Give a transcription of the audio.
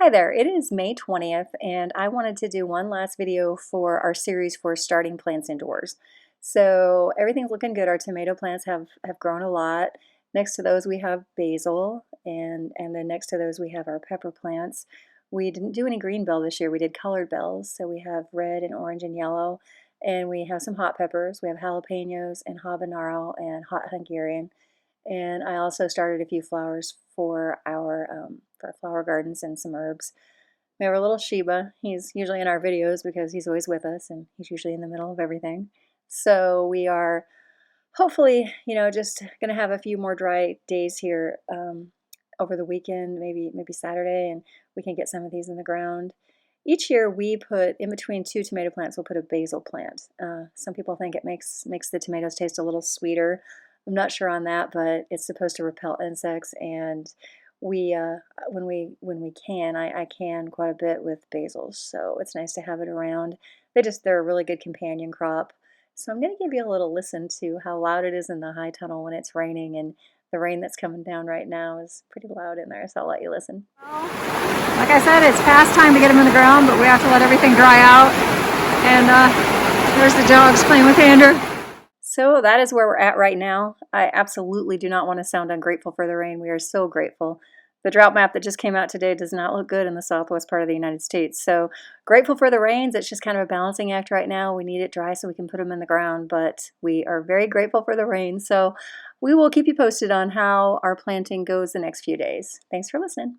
Hi there, it is May 20th and I wanted to do one last video for our series for starting plants indoors. So everything's looking good. Our tomato plants have grown a lot. Next to those we have basil and then next to those we have our pepper plants. We didn't do any green bell this year, we did colored bells. So we have red and orange and yellow, and we have some hot peppers. We have jalapenos and habanero and hot Hungarian. And I also started a few flowers for our flower gardens and some herbs. We have our little Sheba. He's usually in our videos because he's always with us and he's usually in the middle of everything. So we are hopefully, just going to have a few more dry days here over the weekend, maybe Saturday, and we can get some of these in the ground. Each year we put, in between two tomato plants, we'll put a basil plant. Some people think it makes the tomatoes taste a little sweeter. I'm not sure on that, but it's supposed to repel insects, and we when we can, I can quite a bit with basils, so it's nice to have it around. They're a really good companion crop. So I'm going to give you a little listen to how loud it is in the high tunnel when it's raining, and the rain that's coming down right now is pretty loud in there, so I'll let you listen. Like I said, it's past time to get them in the ground, but we have to let everything dry out. And there's the dogs playing with Andrew. So that is where we're at right now. I absolutely do not want to sound ungrateful for the rain. We are so grateful. The drought map that just came out today does not look good in the southwest part of the United States. So grateful for the rains. It's just kind of a balancing act right now. We need it dry so we can put them in the ground, but we are very grateful for the rain. So we will keep you posted on how our planting goes the next few days. Thanks for listening.